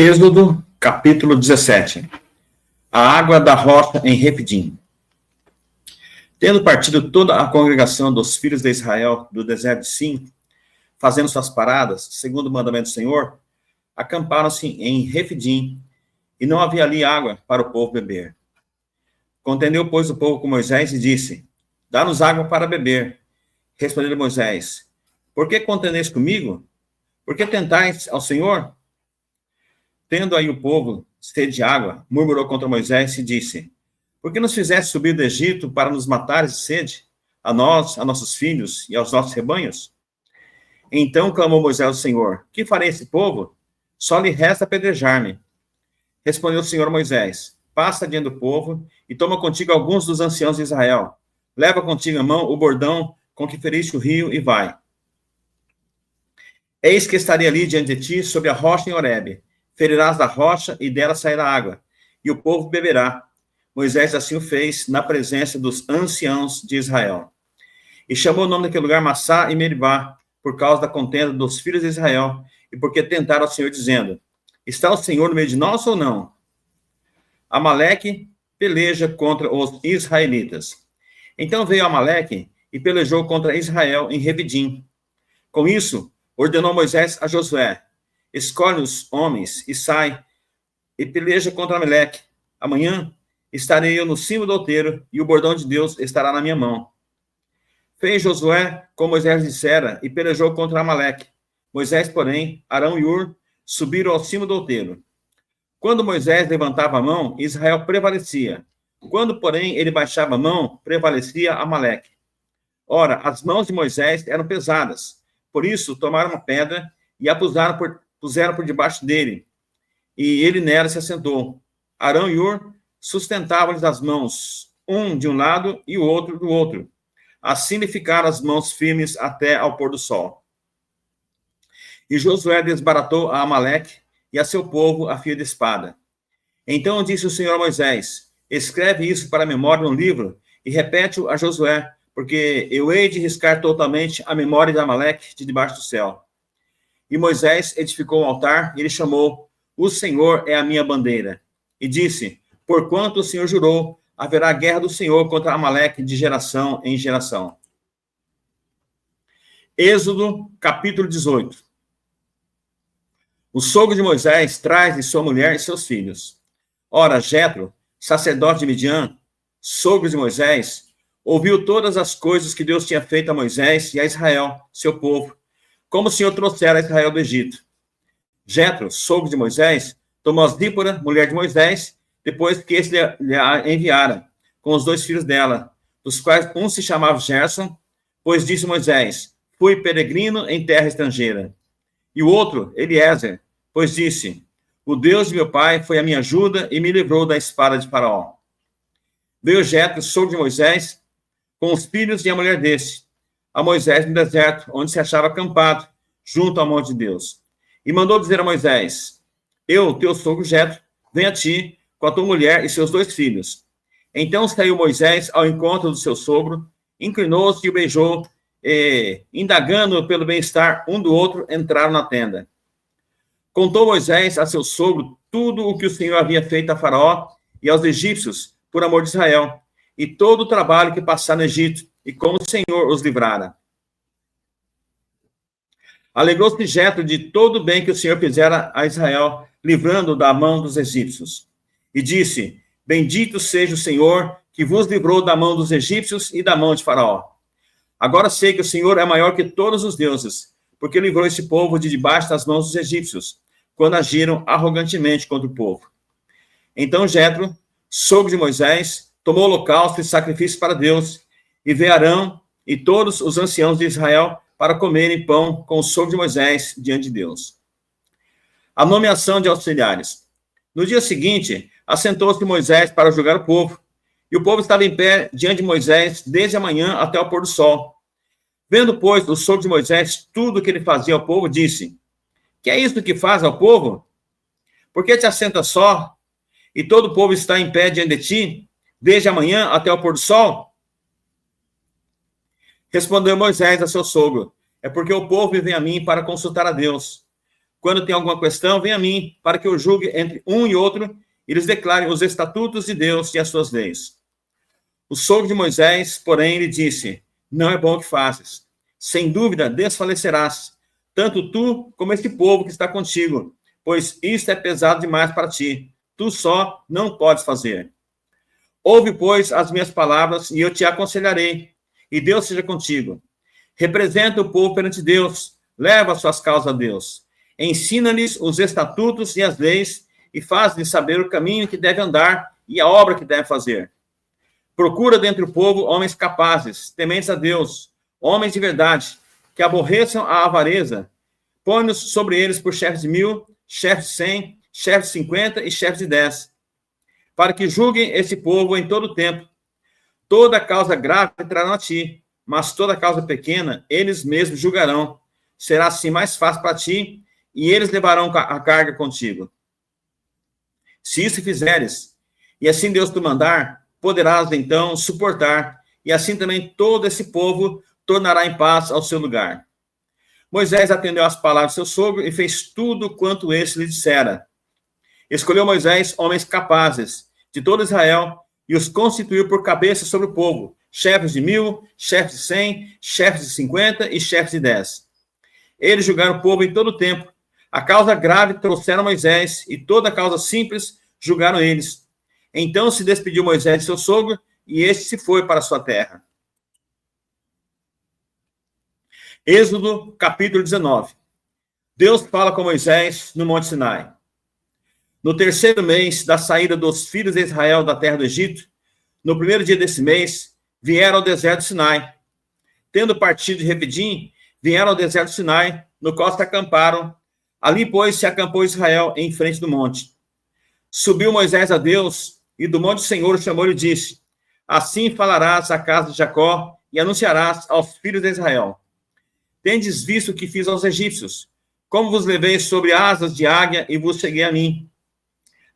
Êxodo, capítulo 17. A água da rocha em Refidim. Tendo partido toda a congregação dos filhos de Israel do deserto de Sim, fazendo suas paradas, segundo o mandamento do Senhor, acamparam-se em Refidim, e não havia ali água para o povo beber. Contendeu, pois, o povo com Moisés e disse: Dá-nos água para beber. Respondeu Moisés: Por que contendeis comigo? Por que tentais ao Senhor? Tendo aí o povo sede de água, murmurou contra Moisés e disse: Por que nos fizeste subir do Egito para nos matares de sede, a nós, a nossos filhos e aos nossos rebanhos? Então clamou Moisés ao Senhor: Que farei esse povo? Só lhe resta apedrejar-me. Respondeu o Senhor a Moisés: Passa diante do povo e toma contigo alguns dos anciãos de Israel. Leva contigo à mão o bordão com que feriste o rio e vai. Eis que estarei ali diante de ti, sobre a rocha em Horebe. Ferirás da rocha e dela sairá água, e o povo beberá. Moisés assim o fez na presença dos anciãos de Israel. E chamou o nome daquele lugar Massá e Meribá, por causa da contenda dos filhos de Israel, e porque tentaram ao Senhor, dizendo: Está o Senhor no meio de nós ou não? Amaleque peleja contra os israelitas. Então veio Amaleque e pelejou contra Israel em Refidim. Com isso, ordenou Moisés a Josué: Escolhe os homens e sai, e peleja contra Amaleque. Amanhã estarei eu no cimo do outeiro, e o bordão de Deus estará na minha mão. Fez Josué como Moisés dissera, e pelejou contra Amaleque. Moisés, porém, Arão e Hur subiram ao cimo do outeiro. Quando Moisés levantava a mão, Israel prevalecia. Quando, porém, ele baixava a mão, prevalecia Amaleque. Ora, as mãos de Moisés eram pesadas. Por isso, tomaram uma pedra e a puseram por debaixo dele, e ele nela se assentou. Arão e Hur sustentavam-lhes as mãos, um de um lado e o outro do outro. Assim lhe ficaram as mãos firmes até ao pôr do sol. E Josué desbaratou a Amaleque e a seu povo a fio de espada. Então disse o Senhor a Moisés: Escreve isso para a memória no livro e repete-o a Josué, porque eu hei de riscar totalmente a memória de Amaleque de debaixo do céu. E Moisés edificou um altar, e ele chamou: O Senhor é a minha bandeira. E disse: Porquanto o Senhor jurou, haverá guerra do Senhor contra Amaleque de geração em geração. Êxodo, capítulo 18. O sogro de Moisés traz-lhe sua mulher e seus filhos. Ora, Jetro, sacerdote de Midian, sogro de Moisés, ouviu todas as coisas que Deus tinha feito a Moisés e a Israel, seu povo, como o Senhor trouxera a Israel do Egito. Jetro, sogro de Moisés, tomou Zípora, mulher de Moisés, depois que este lhe a enviara, com os dois filhos dela, dos quais um se chamava Gerson, pois disse Moisés: Fui peregrino em terra estrangeira. E o outro, Eliezer, pois disse: O Deus de meu pai foi a minha ajuda e me livrou da espada de Faraó. Veio Jetro, sogro de Moisés, com os filhos e a mulher desse, a Moisés no deserto, onde se achava acampado, junto ao monte de Deus. E mandou dizer a Moisés: Eu, teu sogro Jetro, venho a ti, com a tua mulher e seus dois filhos. Então saiu Moisés ao encontro do seu sogro, inclinou-se e o beijou, e, indagando pelo bem-estar um do outro, entraram na tenda. Contou Moisés a seu sogro tudo o que o Senhor havia feito a Faraó e aos egípcios, por amor de Israel, e todo o trabalho que passaram no Egito, e como o Senhor os livrara. Alegrou-se Jetro de todo o bem que o Senhor fizera a Israel, livrando-o da mão dos egípcios. E disse: Bendito seja o Senhor, que vos livrou da mão dos egípcios e da mão de Faraó. Agora sei que o Senhor é maior que todos os deuses, porque livrou esse povo de debaixo das mãos dos egípcios, quando agiram arrogantemente contra o povo. Então Jetro, sogro de Moisés, tomou holocausto e sacrifício para Deus, e veio Arão e todos os anciãos de Israel para comerem pão com o sogro de Moisés diante de Deus. A nomeação de auxiliares. No dia seguinte, assentou-se Moisés para julgar o povo, e o povo estava em pé diante de Moisés desde a manhã até o pôr do sol. Vendo, pois, o sogro de Moisés tudo o que ele fazia ao povo, disse: Que é isto que faz ao povo? Por que te assenta só, e todo o povo está em pé diante de ti, desde a manhã até o pôr do sol? Respondeu Moisés a seu sogro: É porque o povo vem a mim para consultar a Deus. Quando tem alguma questão, vem a mim, para que eu julgue entre um e outro, e lhes declare os estatutos de Deus e as suas leis. O sogro de Moisés, porém, lhe disse: não é bom o que fazes. Sem dúvida, desfalecerás, tanto tu como este povo que está contigo, pois isto é pesado demais para ti. Tu só não podes fazer. Ouve, pois, as minhas palavras, e eu te aconselharei, e Deus seja contigo. Representa o povo perante Deus, leva as suas causas a Deus. Ensina-lhes os estatutos e as leis, e faz-lhes saber o caminho que deve andar e a obra que deve fazer. Procura dentre o povo homens capazes, tementes a Deus, homens de verdade, que aborreçam a avareza. Põe-nos sobre eles por chefes de 1000, chefes de 100, chefes de 50 e chefes de 10, para que julguem esse povo em todo o tempo. Toda causa grave entrarão a ti, mas toda causa pequena, eles mesmos julgarão. Será assim mais fácil para ti, e eles levarão a carga contigo. Se isso fizeres, e assim Deus te mandar, poderás então suportar, e assim também todo esse povo tornará em paz ao seu lugar. Moisés atendeu às palavras de seu sogro e fez tudo quanto este lhe dissera. Escolheu Moisés homens capazes de todo Israel e os constituiu por cabeça sobre o povo, chefes de 1000, chefes de 100, chefes de 50 e chefes de 10. Eles julgaram o povo em todo o tempo. A causa grave trouxeram Moisés e toda a causa simples julgaram eles. Então se despediu Moisés de seu sogro e este se foi para sua terra. Êxodo, capítulo 19. Deus fala com Moisés no Monte Sinai. No terceiro mês da saída dos filhos de Israel da terra do Egito, no primeiro dia desse mês, vieram ao deserto de Sinai. Tendo partido de Refidim, vieram ao deserto de Sinai, no qual se acamparam. Ali, pois, se acampou Israel em frente do monte. Subiu Moisés a Deus, e do monte do Senhor chamou-lhe e disse: assim falarás à casa de Jacó, e anunciarás aos filhos de Israel: tendes visto o que fiz aos egípcios, como vos levei sobre asas de águia e vos cheguei a mim.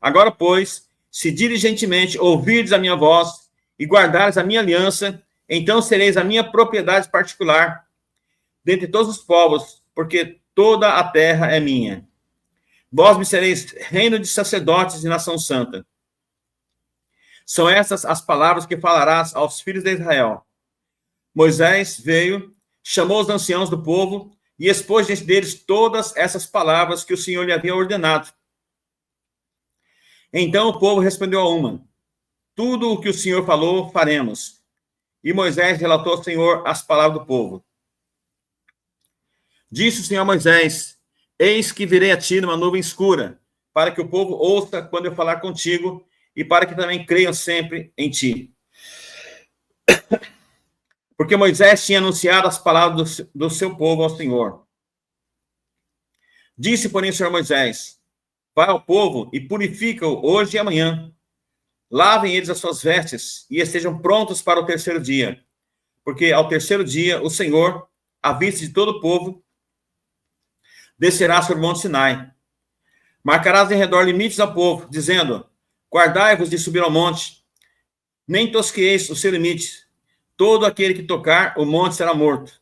Agora, pois, se diligentemente ouvirdes a minha voz e guardares a minha aliança, então sereis a minha propriedade particular dentre todos os povos, porque toda a terra é minha. Vós me sereis reino de sacerdotes e nação santa. São essas as palavras que falarás aos filhos de Israel. Moisés veio, chamou os anciãos do povo e expôs diante deles todas essas palavras que o Senhor lhe havia ordenado. Então o povo respondeu a uma: tudo o que o Senhor falou, faremos. E Moisés relatou ao Senhor as palavras do povo. Disse o Senhor a Moisés: eis que virei a ti numa nuvem escura, para que o povo ouça quando eu falar contigo, e para que também creiam sempre em ti. Porque Moisés tinha anunciado as palavras do seu povo ao Senhor. Disse, porém, o Senhor Moisés: vai ao povo e purifica-o hoje e amanhã. Lavem eles as suas vestes e estejam prontos para o terceiro dia. Porque ao terceiro dia o Senhor, à vista de todo o povo, descerá sobre o monte Sinai. Marcarás em redor limites ao povo, dizendo: guardai-vos de subir ao monte, nem tosqueeis o seu limite. Todo aquele que tocar o monte será morto.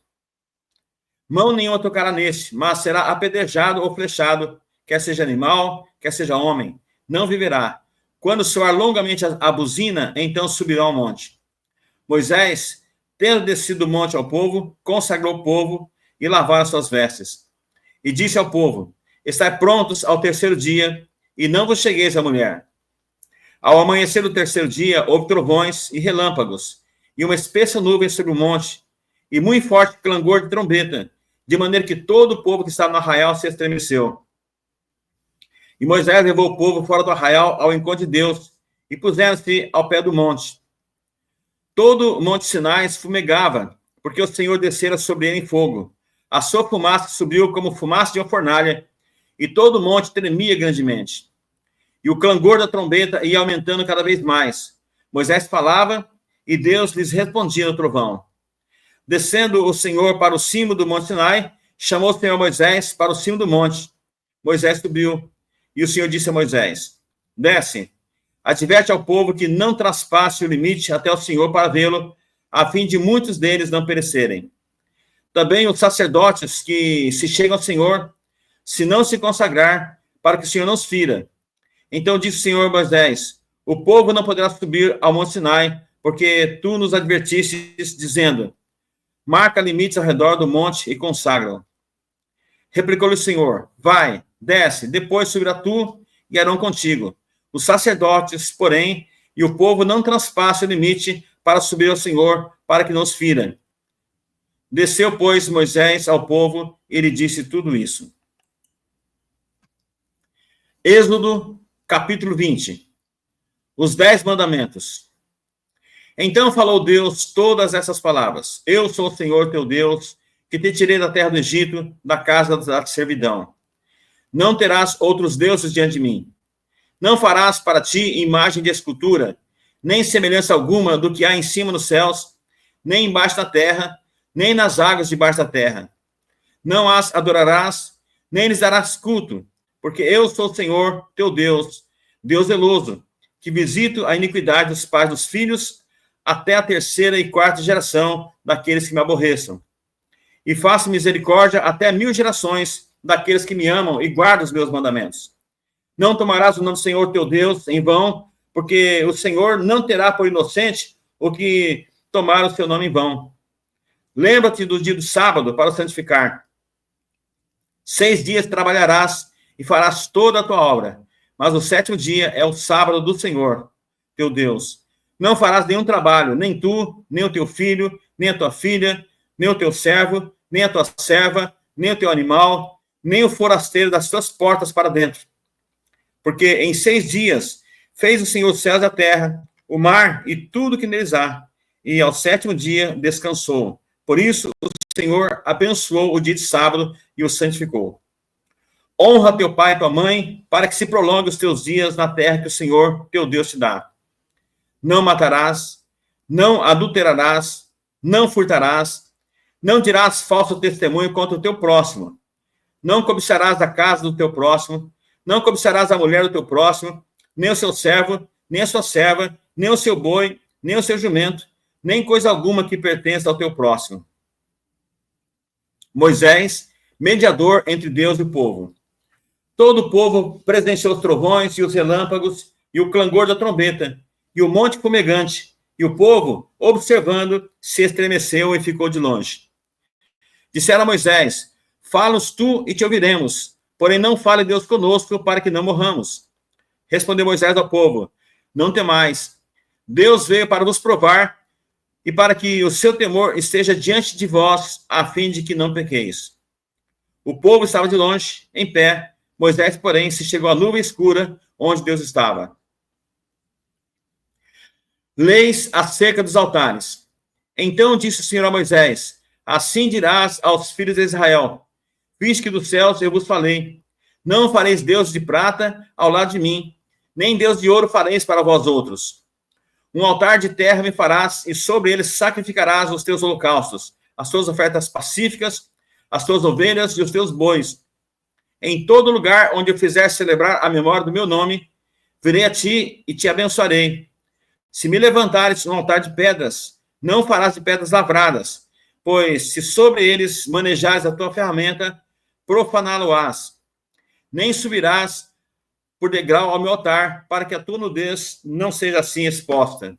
Mão nenhuma tocará neste, mas será apedrejado ou flechado, quer seja animal, quer seja homem, não viverá. Quando soar longamente a buzina, então subirá ao monte. Moisés, tendo descido do monte ao povo, consagrou o povo e lavaram as suas vestes. E disse ao povo: estai prontos ao terceiro dia, e não vos chegueis à mulher. Ao amanhecer do terceiro dia, houve trovões e relâmpagos, e uma espessa nuvem sobre o monte, e muito forte clangor de trombeta, de maneira que todo o povo que estava no arraial se estremeceu. E Moisés levou o povo fora do arraial ao encontro de Deus, e puseram-se ao pé do monte. Todo o monte Sinai fumegava, porque o Senhor descera sobre ele em fogo. A sua fumaça subiu como fumaça de uma fornalha, e todo o monte tremia grandemente. E o clangor da trombeta ia aumentando cada vez mais. Moisés falava, e Deus lhes respondia no trovão. Descendo o Senhor para o cimo do monte Sinai, chamou o Senhor Moisés para o cimo do monte. Moisés subiu, e o Senhor disse a Moisés: desce, adverte ao povo que não traspasse o limite até o Senhor para vê-lo, a fim de muitos deles não perecerem. Também os sacerdotes que se chegam ao Senhor se não se consagrar, para que o Senhor nos fira. Então disse o Senhor a Moisés: o povo não poderá subir ao Monte Sinai, porque tu nos advertistes, dizendo: marca limites ao redor do monte e consagra-o. Replicou-lhe o Senhor: vai, desce, depois subirá tu e Arão contigo. Os sacerdotes, porém, e o povo não transpassem o limite para subir ao Senhor, para que nos fira. Desceu, pois, Moisés ao povo e lhe disse tudo isso. Êxodo, capítulo 20. Os 10 mandamentos. Então falou Deus todas essas palavras: eu sou o Senhor teu Deus, que te tirei da terra do Egito, da casa da servidão. Não terás outros deuses diante de mim. Não farás para ti imagem de escultura, nem semelhança alguma do que há em cima nos céus, nem embaixo da terra, nem nas águas debaixo da terra. Não as adorarás, nem lhes darás culto, porque eu sou o Senhor teu Deus, Deus zeloso, que visito a iniquidade dos pais dos filhos, até a 3ª e 4ª geração daqueles que me aborreçam. E faço misericórdia até 1000 gerações daqueles que me amam e guardam os meus mandamentos. Não tomarás o nome do Senhor teu Deus em vão, porque o Senhor não terá por inocente o que tomar o seu nome em vão. Lembra-te do dia do sábado para o santificar. 6 dias trabalharás e farás toda a tua obra, mas o 7º dia é o sábado do Senhor teu Deus. Não farás nenhum trabalho, nem tu, nem o teu filho, nem a tua filha, nem o teu servo, nem a tua serva, nem o teu animal, nem o forasteiro das tuas portas para dentro. Porque em 6 dias fez o Senhor os céus e a terra, o mar e tudo que neles há, e ao 7º dia descansou. Por isso o Senhor abençoou o dia de sábado e o santificou. Honra teu pai e tua mãe, para que se prolongue os teus dias na terra que o Senhor teu Deus te dá. Não matarás, não adulterarás, não furtarás, não dirás falso testemunho contra o teu próximo, não cobiçarás a casa do teu próximo, não cobiçarás a mulher do teu próximo, nem o seu servo, nem a sua serva, nem o seu boi, nem o seu jumento, nem coisa alguma que pertença ao teu próximo. Moisés, mediador entre Deus e o povo. Todo o povo presenciou os trovões e os relâmpagos e o clangor da trombeta e o monte fumegante, e o povo, observando, se estremeceu e ficou de longe. Disseram a Moisés: fala-nos tu e te ouviremos, porém não fale Deus conosco, para que não morramos. Respondeu Moisés ao povo: não temais, Deus veio para vos provar, e para que o seu temor esteja diante de vós, a fim de que não pequeis. O povo estava de longe, em pé. Moisés, porém, se chegou à nuvem escura, onde Deus estava. Leis acerca dos altares. Então disse o Senhor a Moisés: assim dirás aos filhos de Israel: visto que dos céus eu vos falei, não fareis Deus de prata ao lado de mim, nem Deus de ouro fareis para vós outros. Um altar de terra me farás, e sobre ele sacrificarás os teus holocaustos, as tuas ofertas pacíficas, as tuas ovelhas e os teus bois. Em todo lugar onde eu fizer celebrar a memória do meu nome, virei a ti e te abençoarei. Se me levantares um altar de pedras, não farás de pedras lavradas, pois se sobre eles manejares a tua ferramenta, profaná-lo-ás. Nem subirás por degrau ao meu altar, para que a tua nudez não seja assim exposta.